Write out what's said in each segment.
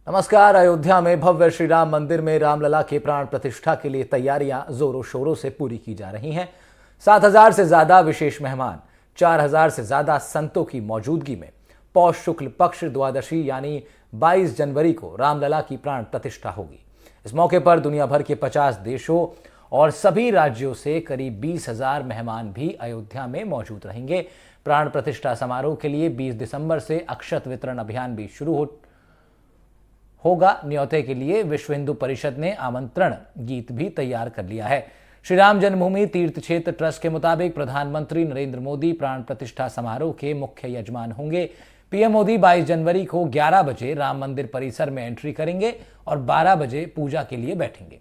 नमस्कार। अयोध्या में भव्य श्री राम मंदिर में रामलला के प्राण प्रतिष्ठा के लिए तैयारियां जोरों शोरों से पूरी की जा रही हैं। 7,000 से ज्यादा विशेष मेहमान, 4,000 से ज्यादा संतों की मौजूदगी में पौष शुक्ल पक्ष द्वादशी यानी 22 जनवरी को रामलला की प्राण प्रतिष्ठा होगी। इस मौके पर दुनिया भर के 50 देशों और सभी राज्यों से करीब 20,000 मेहमान भी अयोध्या में मौजूद रहेंगे। प्राण प्रतिष्ठा समारोह के लिए 20 दिसंबर से अक्षत वितरण अभियान भी शुरू होगा। न्योते के लिए विश्व हिंदू परिषद ने आमंत्रण गीत भी तैयार कर लिया है। श्री राम जन्मभूमि तीर्थ क्षेत्र ट्रस्ट के मुताबिक प्रधानमंत्री नरेंद्र मोदी प्राण प्रतिष्ठा समारोह के मुख्य यजमान होंगे। पीएम मोदी 22 जनवरी को 11 बजे राम मंदिर परिसर में एंट्री करेंगे और 12 बजे पूजा के लिए बैठेंगे।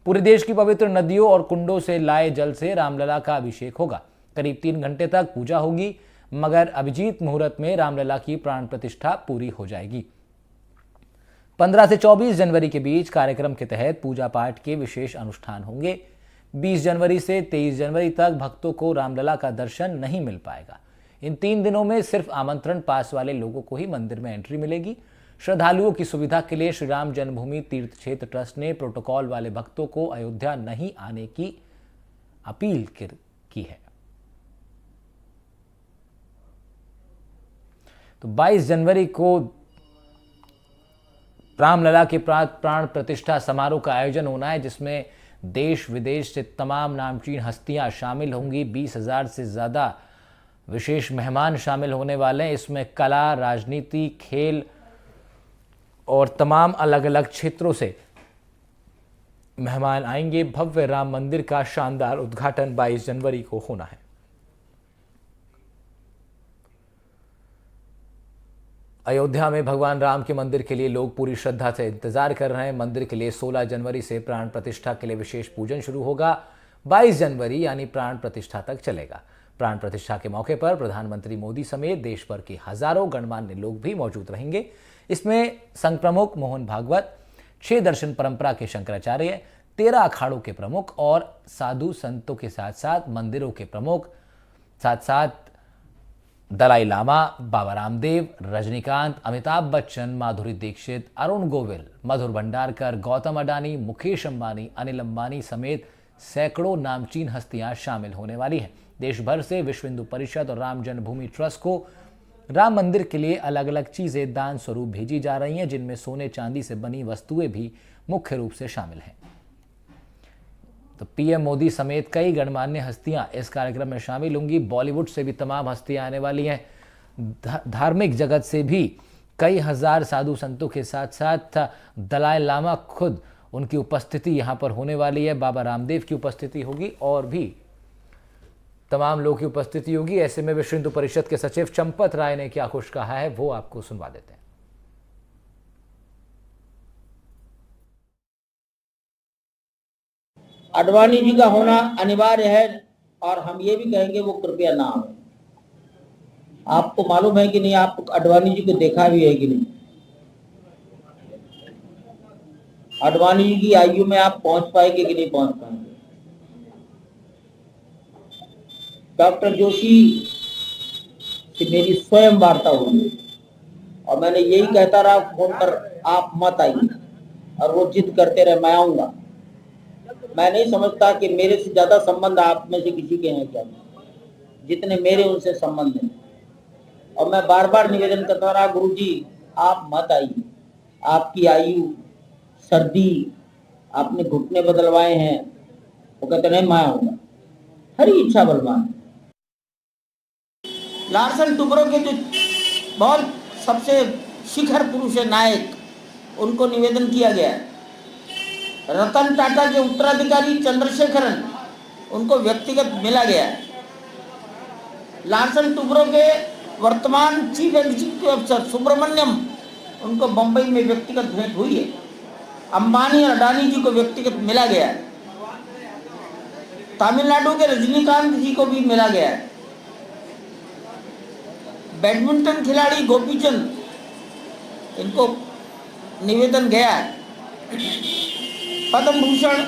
पूरे देश की पवित्र नदियों और कुंडों से लाए जल से रामलला का अभिषेक होगा। करीब 3 घंटे तक पूजा होगी, मगर अभिजीत मुहूर्त में रामलला की प्राण प्रतिष्ठा पूरी हो जाएगी। 15 से 24 जनवरी के बीच कार्यक्रम के तहत पूजा पाठ के विशेष अनुष्ठान होंगे। 20 जनवरी से 23 जनवरी तक भक्तों को रामलला का दर्शन नहीं मिल पाएगा। इन 3 दिनों में सिर्फ आमंत्रण पास वाले लोगों को ही मंदिर में एंट्री मिलेगी। श्रद्धालुओं की सुविधा के लिए श्री राम जन्मभूमि तीर्थ क्षेत्र ट्रस्ट ने प्रोटोकॉल वाले भक्तों को अयोध्या नहीं आने की अपील की है। तो 22 जनवरी को रामलला के प्राण प्रतिष्ठा समारोह का आयोजन होना है, जिसमें देश विदेश से तमाम नामचीन हस्तियां शामिल होंगी। 20,000 से ज्यादा विशेष मेहमान शामिल होने वाले हैं। इसमें कला, राजनीति, खेल और तमाम अलग अलग क्षेत्रों से मेहमान आएंगे। भव्य राम मंदिर का शानदार उद्घाटन 22 जनवरी को होना है। अयोध्या में भगवान राम के मंदिर के लिए लोग पूरी श्रद्धा से इंतजार कर रहे हैं। मंदिर के लिए 16 जनवरी से प्राण प्रतिष्ठा के लिए विशेष पूजन शुरू होगा। 22 जनवरी यानी प्राण प्रतिष्ठा तक चलेगा। प्राण प्रतिष्ठा के मौके पर प्रधानमंत्री मोदी समेत देश भर के हजारों गणमान्य लोग भी मौजूद रहेंगे। इसमें संघ प्रमुख मोहन भागवत, 6 दर्शन परंपरा के शंकराचार्य, 13 अखाड़ों के प्रमुख और साधु संतों के साथ साथ मंदिरों के प्रमुख, साथ दलाई लामा, बाबा रामदेव, रजनीकांत, अमिताभ बच्चन, माधुरी दीक्षित, अरुण गोविल, मधुर भंडारकर, गौतम अडानी, मुकेश अंबानी, अनिल अंबानी समेत सैकड़ों नामचीन हस्तियां शामिल होने वाली हैं। देश भर से विश्व हिंदू परिषद और राम जन्मभूमि ट्रस्ट को राम मंदिर के लिए अलग अलग चीजें दान स्वरूप भेजी जा रही हैं, जिनमें सोने चांदी से बनी वस्तुएं भी मुख्य रूप से शामिल हैं। तो पीएम मोदी समेत कई गणमान्य हस्तियां इस कार्यक्रम में शामिल होंगी। बॉलीवुड से भी तमाम हस्तियां आने वाली हैं। धार्मिक जगत से भी कई हजार साधु संतों के साथ साथ दलाई लामा खुद, उनकी उपस्थिति यहां पर होने वाली है। बाबा रामदेव की उपस्थिति होगी और भी तमाम लोगों की उपस्थिति होगी। ऐसे में विश्व हिंदू परिषद के सचिव चंपत राय ने क्या कुछ कहा है, वो आपको सुनवा देते हैं। आडवाणी जी का होना अनिवार्य है और हम ये भी कहेंगे वो कृपया ना हो। आपको मालूम है कि नहीं, आप आडवाणी जी को देखा भी है कि नहीं? आडवाणी जी की आयु में आप पहुंच पाएंगे कि नहीं पहुंच पाएंगे? डॉक्टर जोशी से मेरी स्वयं वार्ता हुई और मैंने यही कहता रहा फोन पर, आप मत आइए, और वो जिद करते रहे मैं आऊंगा। मैं नहीं समझता कि मेरे से ज्यादा संबंध आप में से किसी के हैं क्या, जितने मेरे उनसे संबंध हैं। और मैं बार बार निवेदन करता रहा, गुरुजी आप मत आइए, आपकी आयु, सर्दी, आपने घुटने बदलवाए हैं। वो कहते नहीं मैं आऊंगा, हरी इच्छा बलवान। लार्सन टुब्रो के जो बहुत सबसे शिखर पुरुष है, नायक, उनको निवेदन किया गया है। रतन टाटा के उत्तराधिकारी चंद्रशेखरन, उनको व्यक्तिगत मिला गया है। लार्सन टुब्रो के वर्तमान चीफ एग्जीक्यूटिव अफसर सुब्रमण्यम, उनको बंबई में व्यक्तिगत भेंट हुई है। अंबानी और अडानी जी को व्यक्तिगत मिला गया है। तमिलनाडु के रजनीकांत जी को भी मिला गया है। बैडमिंटन खिलाड़ी गोपीचंद, इनको निवेदन गया है। पद्म भूषण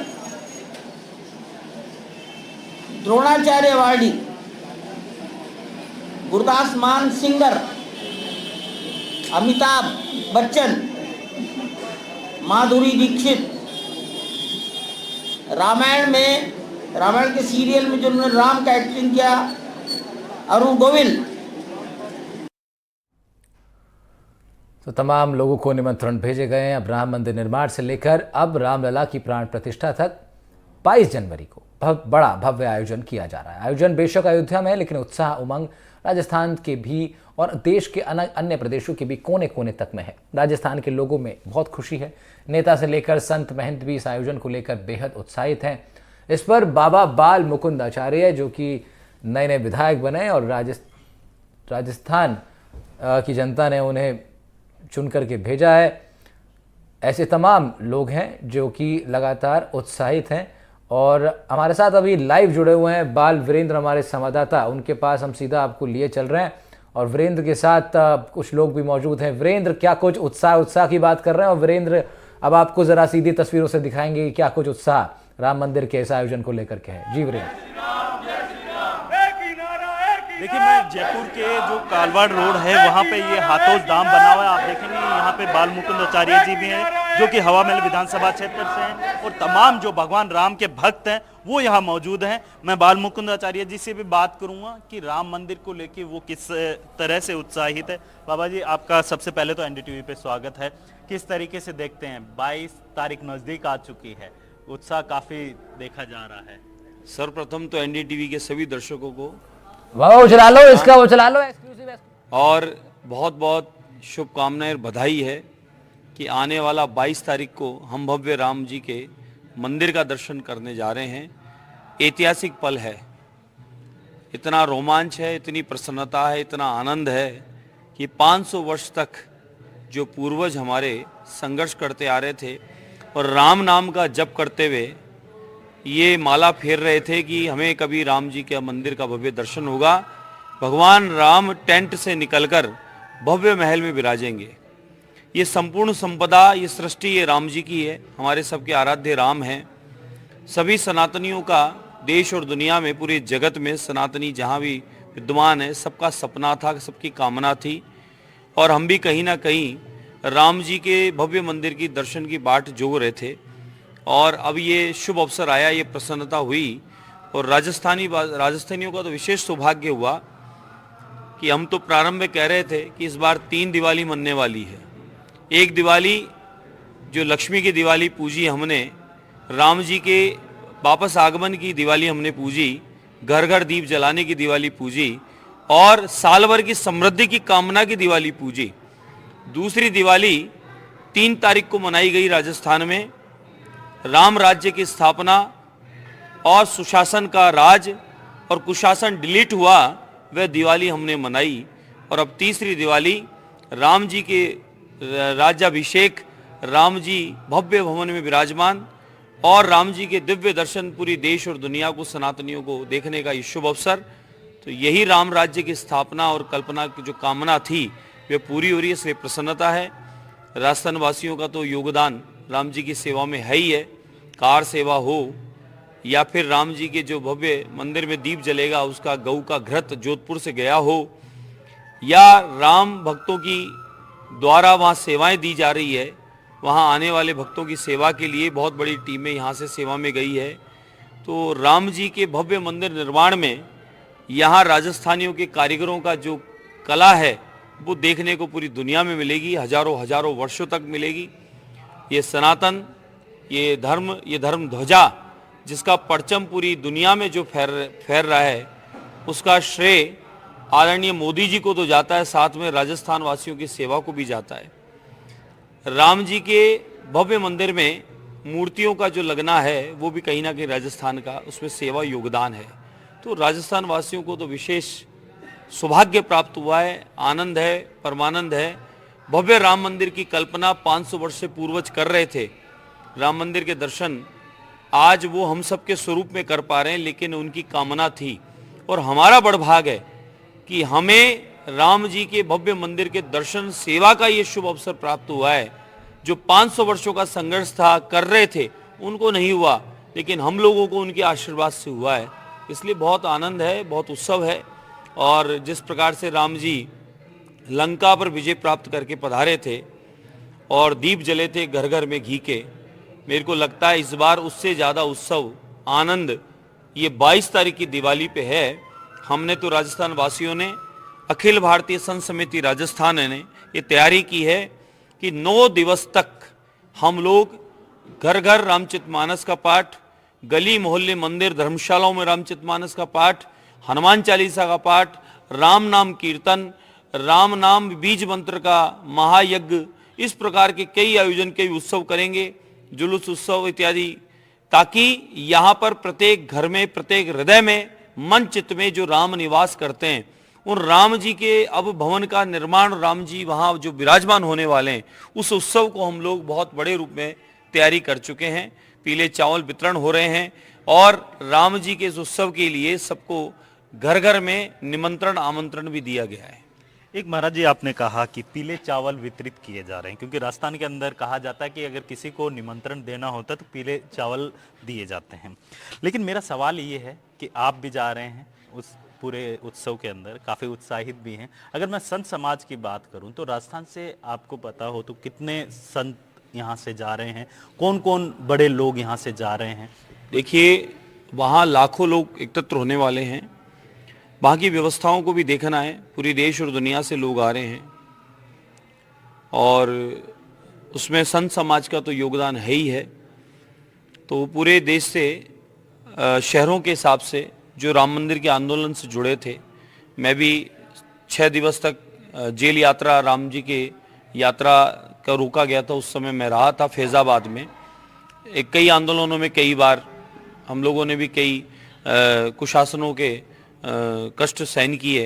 द्रोणाचार्य अवार्डी गुरदास मान सिंगर, अमिताभ बच्चन, माधुरी दीक्षित, रामायण के सीरियल में जो उन्होंने राम का एक्टिंग किया अरुण गोविल। तो तमाम लोगों को निमंत्रण भेजे गए हैं। अब राम मंदिर निर्माण से लेकर अब रामलला की प्राण प्रतिष्ठा तक 22 जनवरी को बहुत बड़ा भव्य आयोजन किया जा रहा है। आयोजन बेशक अयोध्या में है, लेकिन उत्साह उमंग राजस्थान के भी और देश के अन्य प्रदेशों के भी कोने कोने तक में है। राजस्थान के लोगों में बहुत खुशी है। नेता से लेकर संत महंत भी इस आयोजन को लेकर बेहद उत्साहित हैं। इस पर बाबा बाल मुकुंद आचार्य, जो कि नए विधायक बने और राजस्थान की जनता ने उन्हें चुन करके भेजा है, ऐसे तमाम लोग हैं जो कि लगातार उत्साहित हैं। और हमारे साथ अभी लाइव जुड़े हुए हैं बाल वीरेंद्र, हमारे संवाददाता, उनके पास हम सीधा आपको लिए चल रहे हैं और वीरेंद्र के साथ कुछ लोग भी मौजूद हैं। वीरेंद्र, क्या कुछ उत्साह की बात कर रहे हैं? और वीरेंद्र, अब आपको जरा सीधी तस्वीरों से दिखाएंगे कि क्या कुछ उत्साह राम मंदिर के इस आयोजन को लेकर के है। जी वीरेंद्र। देखिए, मैं जयपुर के जो कालवाड़ रोड है वहाँ पे ये हाथोस धाम बना हुआ है। आप देखेंगे यहाँ पे बाल मुकुंद आचार्य जी भी हैं जो कि हवा महल विधानसभा क्षेत्र से हैं, और तमाम जो भगवान राम के भक्त हैं वो यहाँ मौजूद हैं। मैं बाल मुकुंद आचार्य जी से भी बात करूँगा कि राम मंदिर को लेके वो किस तरह से उत्साहित है। बाबा जी, आपका सबसे पहले तो एनडीटीवी पे स्वागत है। किस तरीके से देखते हैं, 22 तारीख नज़दीक आ चुकी है, उत्साह काफ़ी देखा जा रहा है। सर्वप्रथम तो एनडीटीवी के सभी दर्शकों को वो चला लो एक्सक्लूसिव और बहुत बहुत शुभकामनाएं और बधाई है कि आने वाला 22 तारीख को हम भव्य राम जी के मंदिर का दर्शन करने जा रहे हैं। ऐतिहासिक पल है, इतना रोमांच है, इतनी प्रसन्नता है, इतना आनंद है कि 500 वर्ष तक जो पूर्वज हमारे संघर्ष करते आ रहे थे और राम नाम का जप करते हुए ये माला फेर रहे थे कि हमें कभी राम जी के मंदिर का भव्य दर्शन होगा, भगवान राम टेंट से निकलकर भव्य महल में विराजेंगे। ये संपूर्ण संपदा, ये सृष्टि, ये राम जी की है, हमारे सबके आराध्य राम हैं। सभी सनातनियों का देश और दुनिया में, पूरे जगत में सनातनी जहाँ भी विद्यमान है, सबका सपना था, सबकी कामना थी, और हम भी कहीं ना कहीं राम जी के भव्य मंदिर की दर्शन की बाट जोह रहे थे। और अब ये शुभ अवसर आया, ये प्रसन्नता हुई, और राजस्थानियों का तो विशेष सौभाग्य हुआ कि हम तो प्रारंभ में कह रहे थे कि इस बार 3 दिवाली मनने वाली है। एक दिवाली जो लक्ष्मी की दिवाली पूजी हमने, राम जी के वापस आगमन की दिवाली हमने पूजी, घर घर दीप जलाने की दिवाली पूजी, और साल भर की समृद्धि की कामना की दिवाली पूजी। दूसरी दिवाली 3 तारीख को मनाई गई राजस्थान में, राम राज्य की स्थापना और सुशासन का राज और कुशासन डिलीट हुआ, वह दिवाली हमने मनाई। और अब तीसरी दिवाली राम जी के राज्याभिषेक, राम जी भव्य भवन में विराजमान, और राम जी के दिव्य दर्शन पूरी देश और दुनिया को, सनातनियों को देखने का ये शुभ अवसर। तो यही राम राज्य की स्थापना और कल्पना की जो कामना थी वे पूरी हो रही है, इसलिए प्रसन्नता है। राजस्थान वासियों का तो योगदान राम जी की सेवा में है ही है, कार सेवा हो या फिर राम जी के जो भव्य मंदिर में दीप जलेगा उसका गऊ का घृत जोधपुर से गया हो, या राम भक्तों की द्वारा वहाँ सेवाएं दी जा रही है, वहाँ आने वाले भक्तों की सेवा के लिए बहुत बड़ी टीमें यहाँ से सेवा में गई है। तो राम जी के भव्य मंदिर निर्माण में यहाँ राजस्थानियों के कारीगरों का जो कला है वो देखने को पूरी दुनिया में मिलेगी, हजारों वर्षों तक मिलेगी। ये सनातन, ये धर्म ध्वजा जिसका परचम पूरी दुनिया में जो फैर रहा है, उसका श्रेय आदरणीय मोदी जी को तो जाता है, साथ में राजस्थान वासियों की सेवा को भी जाता है। राम जी के भव्य मंदिर में मूर्तियों का जो लगना है वो भी कहीं ना कहीं राजस्थान का उसमें सेवा योगदान है। तो राजस्थान वासियों को तो विशेष सौभाग्य प्राप्त हुआ है, आनंद है, परमानंद है। भव्य राम मंदिर की कल्पना 500 वर्ष से पूर्वज कर रहे थे, राम मंदिर के दर्शन आज वो हम सब के स्वरूप में कर पा रहे हैं, लेकिन उनकी कामना थी। और हमारा बड़ भाग है कि हमें राम जी के भव्य मंदिर के दर्शन सेवा का ये शुभ अवसर प्राप्त हुआ है। जो 500 वर्षों का संघर्ष था, कर रहे थे, उनको नहीं हुआ, लेकिन हम लोगों को उनके आशीर्वाद से हुआ है। इसलिए बहुत आनंद है, बहुत उत्सव है। और जिस प्रकार से राम जी लंका पर विजय प्राप्त करके पधारे थे और दीप जले थे घर घर में घी के। मेरे को लगता है इस बार उससे ज़्यादा उत्सव आनंद ये 22 तारीख की दिवाली पे है। हमने तो राजस्थान वासियों ने, अखिल भारतीय संत समिति राजस्थान ने ये तैयारी की है कि 9 दिवस तक हम लोग घर घर रामचरितमानस का पाठ, गली मोहल्ले मंदिर धर्मशालाओं में रामचरितमानस का पाठ, हनुमान चालीसा का पाठ, राम नाम कीर्तन, राम नाम बीज मंत्र का महायज्ञ, इस प्रकार के कई आयोजन, कई उत्सव करेंगे, जुलूस उत्सव इत्यादि, ताकि यहाँ पर प्रत्येक घर में, प्रत्येक हृदय में, मन चित्त में जो राम निवास करते हैं उन राम जी के अब भवन का निर्माण, राम जी वहाँ जो विराजमान होने वाले हैं, उस उत्सव को हम लोग बहुत बड़े रूप में तैयारी कर चुके हैं। पीले चावल वितरण हो रहे हैं और राम जी के इस उत्सव के लिए सबको घर घर में निमंत्रण आमंत्रण भी दिया गया है। एक महाराज जी, आपने कहा कि पीले चावल वितरित किए जा रहे हैं, क्योंकि राजस्थान के अंदर कहा जाता है कि अगर किसी को निमंत्रण देना होता है तो पीले चावल दिए जाते हैं। लेकिन मेरा सवाल ये है कि आप भी जा रहे हैं उस पूरे उत्सव के अंदर, काफ़ी उत्साहित भी हैं। अगर मैं संत समाज की बात करूं तो राजस्थान से आपको पता हो तो कितने संत यहाँ से जा रहे हैं, कौन कौन बड़े लोग यहाँ से जा रहे हैं? देखिए, वहाँ लाखों लोग एकत्र होने वाले हैं। वहाँ की व्यवस्थाओं को भी देखना है। पूरी देश और दुनिया से लोग आ रहे हैं और उसमें संत समाज का तो योगदान है ही है। तो पूरे देश से शहरों के हिसाब से जो राम मंदिर के आंदोलन से जुड़े थे, मैं भी 6 दिवस तक जेल यात्रा, राम जी के यात्रा का रोका गया था, उस समय मैं रहा था फैज़ाबाद में। कई आंदोलनों में कई बार हम लोगों ने भी कई कुशासनों के कष्ट सहन किए,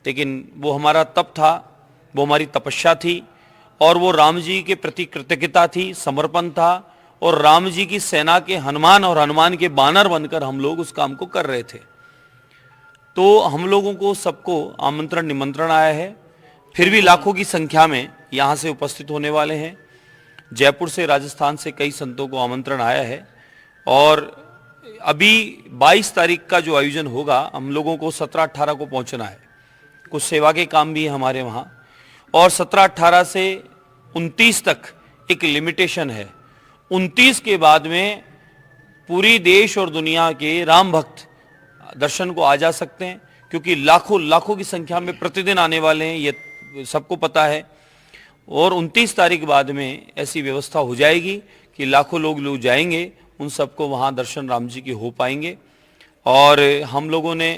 लेकिन वो हमारा तप था, वो हमारी तपस्या थी और वो राम जी के प्रति कृतज्ञता थी, समर्पण था और राम जी की सेना के हनुमान और हनुमान के बानर बनकर हम लोग उस काम को कर रहे थे। तो हम लोगों को सबको आमंत्रण निमंत्रण आया है। फिर भी लाखों की संख्या में यहाँ से उपस्थित होने वाले हैं। जयपुर से, राजस्थान से कई संतों को आमंत्रण आया है और अभी 22 तारीख का जो आयोजन होगा, हम लोगों को 17-18 को पहुंचना है। कुछ सेवा के काम भी है हमारे वहाँ और 17-18 से 29 तक एक लिमिटेशन है। 29 के बाद में पूरी देश और दुनिया के राम भक्त दर्शन को आ जा सकते हैं, क्योंकि लाखों लाखों की संख्या में प्रतिदिन आने वाले हैं, ये सबको पता है। और 29 तारीख बाद में ऐसी व्यवस्था हो जाएगी कि लाखों लोग जाएंगे, उन सबको वहाँ दर्शन राम जी के हो पाएंगे। और हम लोगों ने,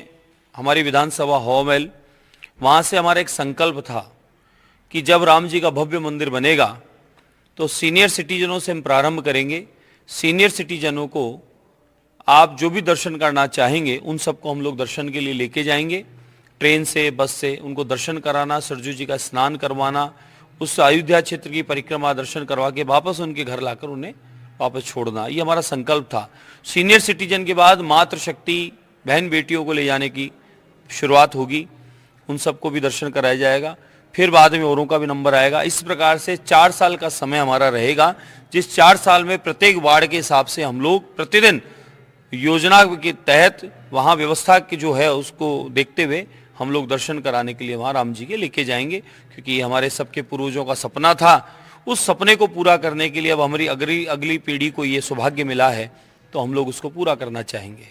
हमारी विधानसभा हॉल, वहाँ से हमारा एक संकल्प था कि जब राम जी का भव्य मंदिर बनेगा तो सीनियर सिटीजनों से हम प्रारंभ करेंगे। सीनियर सिटीजनों को आप जो भी दर्शन करना चाहेंगे उन सबको हम लोग दर्शन के लिए लेके जाएंगे, ट्रेन से, बस से उनको दर्शन कराना, सरजू जी का स्नान करवाना, उस अयोध्या क्षेत्र की परिक्रमा दर्शन करवा के वापस उनके घर लाकर उन्हें वापस छोड़ना, ये हमारा संकल्प था। सीनियर सिटीजन के बाद मातृशक्ति बहन बेटियों को ले जाने की शुरुआत होगी, उन सबको भी दर्शन कराया जाएगा। फिर बाद में औरों का भी नंबर आएगा। इस प्रकार से 4 साल का समय हमारा रहेगा, जिस 4 साल में प्रत्येक वार्ड के हिसाब से हम लोग प्रतिदिन योजना के तहत वहाँ व्यवस्था की जो है उसको देखते हुए हम लोग दर्शन कराने के लिए वहाँ राम जी के लेके जाएंगे, क्योंकि हमारे सबके पूर्वजों का सपना था। उस सपने को पूरा करने के लिए अब हमारी अगली पीढ़ी को ये सौभाग्य मिला है, तो हम लोग उसको पूरा करना चाहेंगे।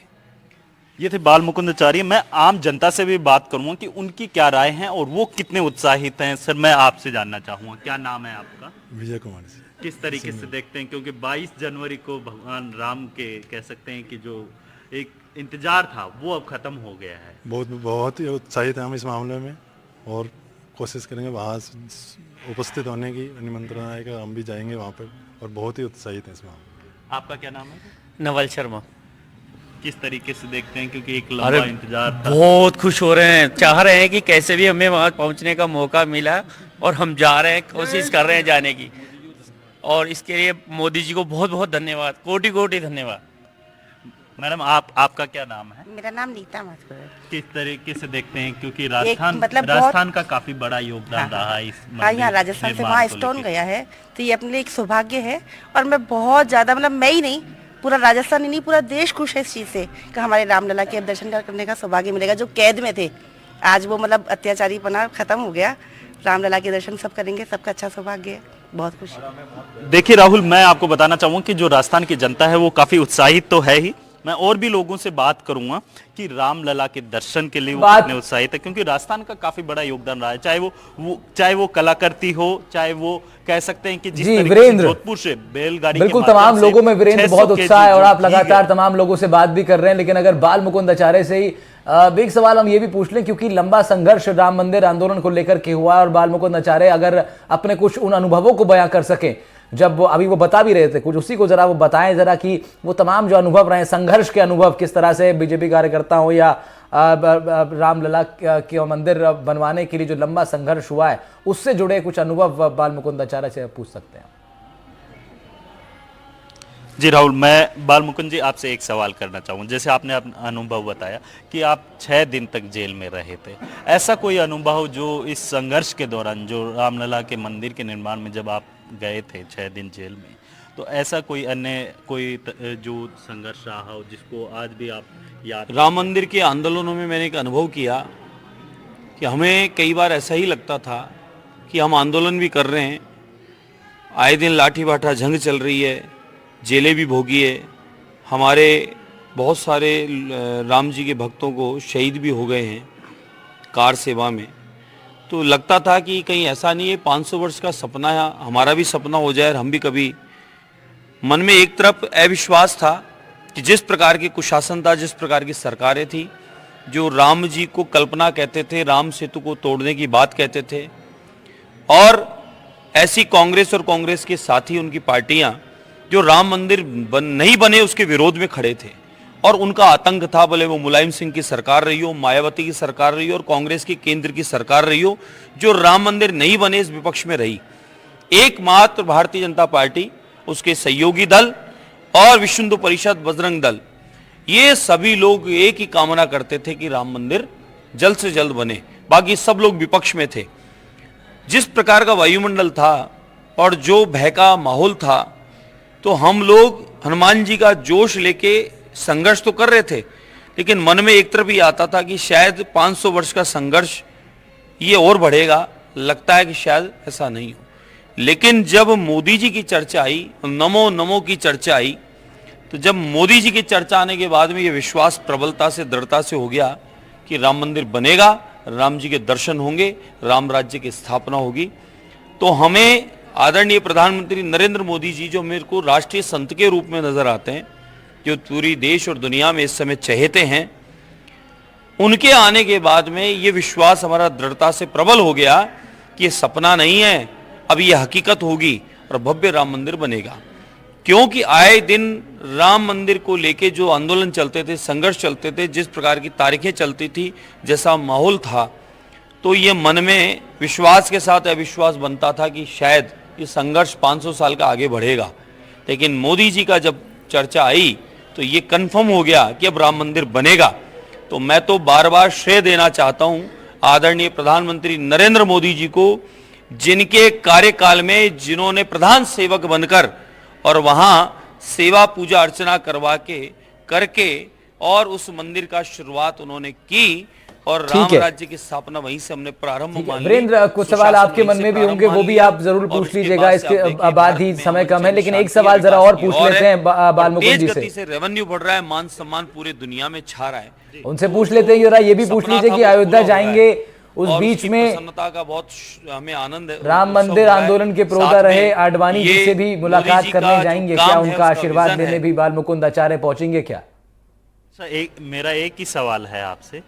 ये थे बाल मुकुंदाचार्य। मैं आम जनता से भी बात करूंगा कि उनकी क्या राय है और वो कितने उत्साहित हैं। सर, मैं आपसे जानना चाहूंगा, क्या नाम है आपका? विजय कुमार जी। किस तरीके से देखते हैं, क्योंकि 22 जनवरी को भगवान राम के कह सकते हैं कि जो एक इंतजार था वो अब खत्म हो गया है। बहुत ही उत्साहित हैं हम इस मामले में और कोशिश करेंगे वहाँ उपस्थित होने की। निमंत्रण आएगा, हम भी जाएंगे वहाँ पर और बहुत ही उत्साहित हैं इस मामले में। आपका क्या नाम है? नवल शर्मा। किस तरीके से देखते हैं, क्योंकि एक लंबा इंतजार था। बहुत खुश हो रहे हैं, चाह रहे हैं कि कैसे भी हमें वहाँ पहुँचने का मौका मिला और हम जा रहे हैं, कोशिश कर रहे हैं जाने की। और इसके लिए मोदी जी को बहुत बहुत धन्यवाद, कोटि कोटि धन्यवाद। मैडम, आपका क्या नाम है? मेरा नाम नीता माथुर है। किस तरीके से देखते हैं, क्योंकि राजस्थान मतलब राजस्थान का काफी बड़ा योगदान रहा है इस हाँ, यहाँ राजस्थान से वहाँ स्टोन गया है, तो ये अपने लिए एक सौभाग्य है। और मैं बहुत ज़्यादा, मतलब मैं ही नहीं, पूरा राजस्थान ही नहीं, पूरा देश खुश है इस चीज़ से कि हमारे रामलला के दर्शन करने का सौभाग्य मिलेगा। जो कैद में थे, आज वो मतलब अत्याचारी पना खत्म हो गया। रामलला के दर्शन सब करेंगे, सबका अच्छा सौभाग्य है। बहुत खुशी। देखिए राहुल, मैं आपको बताना चाहूंगा कि जो राजस्थान की जनता है वो काफी उत्साहित तो है ही। मैं और भी लोगों से बात करूंगा कि रामलला के दर्शन के लिए वो कितने उत्साहित है, क्योंकि राजस्थान का काफी बड़ा योगदान रहा है, चाहे वो कलाकृति हो, चाहे वो कह सकते हैं कि जिस तरीके से जोधपुर से बैलगाड़ी बिल्कुल तमाम लोगों में वीरेंद्र बहुत उत्साह है और आप लगातार तमाम लोगों से बात भी कर रहे हैं। लेकिन अगर बाल मुकुंद आचार्य से ही एक सवाल हम ये भी पूछ लें, क्योंकि लंबा संघर्ष राम मंदिर आंदोलन को लेकर के हुआ, और बाल मुकुंद आचार्य अगर अपने कुछ उन अनुभवों को बयां कर सकें, जब वो अभी वो बता भी रहे थे कुछ, उसी को जरा वो बताएं जरा कि वो तमाम जो अनुभव रहे, संघर्ष के अनुभव, किस तरह से बीजेपी कार्यकर्ता हो या रामलला के मंदिर बनवाने के लिए जो लंबा संघर्ष हुआ है, उससे जुड़े कुछ अनुभव बाल मुकुंद आचार्य से पूछ सकते हैं। जी राहुल, मैं बाल मुकुंद जी आपसे एक सवाल करना चाहूँगा। जैसे आपने अपना अनुभव बताया कि आप 6 दिन तक जेल में रहे थे, ऐसा कोई अनुभव जो इस संघर्ष के दौरान, जो रामलला के मंदिर के निर्माण में जब आप गए थे 6 दिन जेल में, तो ऐसा कोई अन्य जो संघर्ष रहा हो जिसको आज भी आप याद? राम मंदिर के आंदोलनों में मैंने एक अनुभव किया कि हमें कई बार ऐसा ही लगता था कि हम आंदोलन भी कर रहे हैं, आए दिन लाठी बाठा जंग चल रही है, जेलें भी भोगी है, हमारे बहुत सारे राम जी के भक्तों को शहीद भी हो गए हैं कार सेवा में। तो लगता था कि कहीं ऐसा नहीं है 500 वर्ष का सपना है, हमारा भी सपना हो जाए और हम भी कभी। मन में एक तरफ अविश्वास था कि जिस प्रकार की कुशासन था, जिस प्रकार की सरकारें थी, जो राम जी को कल्पना कहते थे, राम सेतु को तोड़ने की बात कहते थे, और ऐसी कांग्रेस और कांग्रेस के साथी उनकी पार्टियां जो राम मंदिर नहीं बने उसके विरोध में खड़े थे, और उनका आतंक था, भले वो मुलायम सिंह की सरकार रही हो, मायावती की सरकार रही हो और कांग्रेस की केंद्र की सरकार रही हो, जो राम मंदिर नहीं बने इस विपक्ष में रही। एकमात्र भारतीय जनता पार्टी, उसके सहयोगी दल और विश्व हिंदू परिषद, बजरंग दल, ये सभी लोग एक ही कामना करते थे कि राम मंदिर जल्द से जल्द बने, बाकी सब लोग विपक्ष में थे। जिस प्रकार का वायुमंडल था और जो भय का माहौल था, तो हम लोग हनुमान जी का जोश लेके संघर्ष तो कर रहे थे, लेकिन मन में एक तरफ ये आता था कि शायद 500 वर्ष का संघर्ष ये और बढ़ेगा, लगता है कि शायद ऐसा नहीं हो। लेकिन जब मोदी जी की चर्चा आई, नमो नमो की चर्चा आई, तो जब मोदी जी की चर्चा आने के बाद में ये विश्वास प्रबलता से, दृढ़ता से हो गया कि राम मंदिर बनेगा, राम जी के दर्शन होंगे, राम राज्य की स्थापना होगी। तो हमें आदरणीय प्रधानमंत्री नरेंद्र मोदी जी, जो मेरे को राष्ट्रीय संत के रूप में नजर आते हैं, जो पूरी देश और दुनिया में इस समय चहेते हैं, उनके आने के बाद में ये विश्वास हमारा दृढ़ता से प्रबल हो गया कि ये सपना नहीं है, अब ये हकीकत होगी और भव्य राम मंदिर बनेगा। क्योंकि आए दिन राम मंदिर को लेके जो आंदोलन चलते थे, संघर्ष चलते थे, जिस प्रकार की तारीखें चलती थी, जैसा माहौल था, तो ये मन में विश्वास के साथ अविश्वास बनता था कि शायद ये संघर्ष 500 साल का आगे बढ़ेगा। लेकिन मोदी जी का जब चर्चा आई तो ये कन्फर्म हो गया कि अब राम मंदिर बनेगा। तो मैं तो बार बार श्रेय देना चाहता हूं आदरणीय प्रधानमंत्री नरेंद्र मोदी जी को, जिनके कार्यकाल में जिन्होंने प्रधान सेवक बनकर और वहां सेवा पूजा अर्चना करके और उस मंदिर का शुरुआत उन्होंने की, और राम राज्य की स्थापना वहीं से हमने प्रारंभ मान ली। वीरेंद्र, कुछ सवाल आपके मन में भी होंगे, वो भी आप जरूर पूछ लीजिएगा, इसके बाद ही समय कम है, लेकिन एक सवाल जरा और पूछ लेते हैं बाल मुकुंद जी से। से रेवेन्यू बढ़ रहा है, मान सम्मान पूरे दुनिया में छा रहा है, उनसे पूछ लेते हैं। ये भी पूछ लीजिए कि अयोध्या जाएंगे, उस बीच में प्रसन्नता का बहुत हमें आनंद है। राम मंदिर आंदोलन के प्रोदा रहे आडवाणी जी से भी मुलाकात करने जाएंगे क्या? उनका आशीर्वाद लेने भी बाल मुकुंद आचार्य पहुंचेंगे क्या? मेरा एक ही सवाल है आपसे।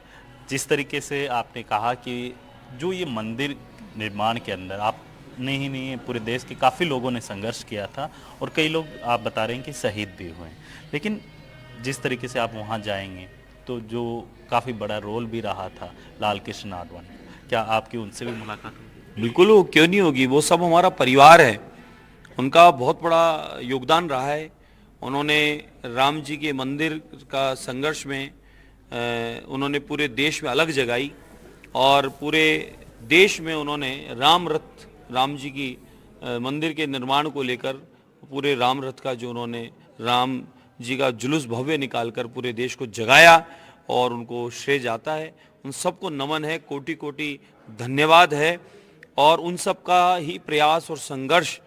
जिस तरीके से आपने कहा कि जो ये मंदिर निर्माण के अंदर आपने ही नहीं, पूरे देश के काफ़ी लोगों ने संघर्ष किया था और कई लोग आप बता रहे हैं कि शहीद भी हुए, लेकिन जिस तरीके से आप वहाँ जाएंगे तो जो काफ़ी बड़ा रोल भी रहा था लाल कृष्ण आडवाणी, क्या आपकी उनसे भी मुलाकात हुई? बिल्कुल, वो क्यों नहीं होगी, वो सब हमारा परिवार है, उनका बहुत बड़ा योगदान रहा है। उन्होंने राम जी के मंदिर का संघर्ष में उन्होंने पूरे देश में अलग जगाई और पूरे देश में उन्होंने राम रथ, राम जी की मंदिर के निर्माण को लेकर पूरे राम रथ का जो उन्होंने राम जी का जुलूस भव्य निकालकर पूरे देश को जगाया, और उनको श्रेय जाता है। उन सबको नमन है, कोटि कोटि धन्यवाद है, और उन सब का ही प्रयास और संघर्ष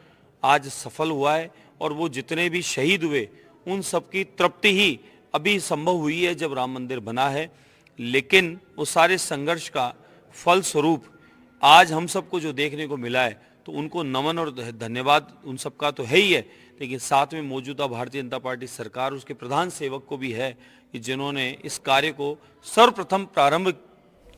आज सफल हुआ है और वो जितने भी शहीद हुए उन सबकी तृप्ति ही अभी संभव हुई है जब राम मंदिर बना है। लेकिन वो सारे संघर्ष का फल स्वरूप आज हम सबको जो देखने को मिला है, तो उनको नमन और धन्यवाद उन सबका तो है ही है, लेकिन साथ में मौजूदा भारतीय जनता पार्टी सरकार, उसके प्रधान सेवक को भी है कि जिन्होंने इस कार्य को सर्वप्रथम प्रारंभ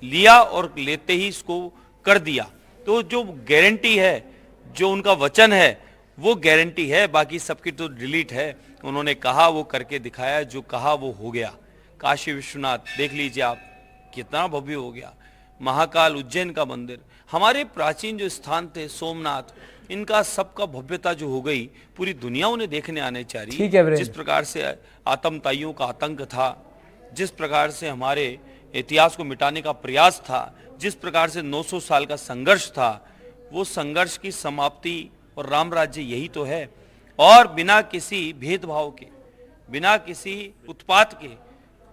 लिया और लेते ही इसको कर दिया। तो जो गारंटी है, जो उनका वचन है, वो गारंटी है, बाकी सबकी तो डिलीट है। उन्होंने कहा वो करके दिखाया, जो कहा वो हो गया। काशी विश्वनाथ देख लीजिए आप, कितना भव्य हो गया। महाकाल उज्जैन का मंदिर, हमारे प्राचीन जो स्थान थे, सोमनाथ, इनका सबका भव्यता जो हो गई, पूरी दुनिया उन्हें देखने आने चाहिए। जिस प्रकार से आतंकवादियों का आतंक था, जिस प्रकार से हमारे इतिहास को मिटाने का प्रयास था, जिस प्रकार से 900 साल का संघर्ष था, वो संघर्ष की समाप्ति और राम राज्य यही तो है। और बिना किसी भेदभाव के, बिना किसी उत्पात के,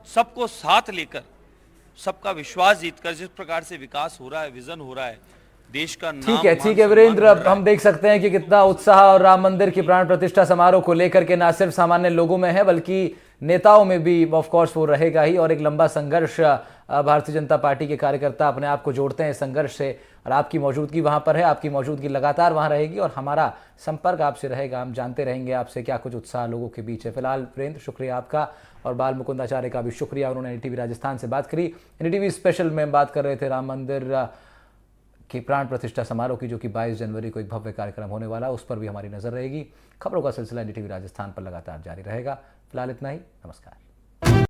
सबको साथ लेकर, सबका विश्वास जीतकर जिस प्रकार से विकास हो रहा है, विजन हो रहा है, देश का नाम। ठीक है वीरेंद्र, अब हम देख सकते हैं कि कितना उत्साह और राम मंदिर की प्राण प्रतिष्ठा समारोह को लेकर के ना सिर्फ सामान्य लोगों में है, बल्कि नेताओं में भी ऑफ कोर्स वो रहेगा ही। और एक लंबा संघर्ष भारतीय जनता पार्टी के कार्यकर्ता अपने आप को जोड़ते हैं इस संघर्ष से, और आपकी मौजूदगी वहां पर है, आपकी मौजूदगी लगातार वहां रहेगी और हमारा संपर्क आपसे रहेगा। हम जानते रहेंगे आपसे क्या कुछ उत्साह लोगों के बीच है। फिलहाल वीरेंद्र, शुक्रिया आपका, और बाल मुकुंद आचार्य का भी शुक्रिया, उन्होंने एनडीटीवी राजस्थान से बात करी। एनडीटीवी स्पेशल में बात कर रहे थे राम मंदिर की प्राण प्रतिष्ठा समारोह की, जो कि 22 जनवरी को एक भव्य कार्यक्रम होने वाला, उस पर भी हमारी नजर रहेगी। खबरों का सिलसिला एनडीटीवी राजस्थान पर लगातार जारी रहेगा। फिलहाल इतना ही, नमस्कार।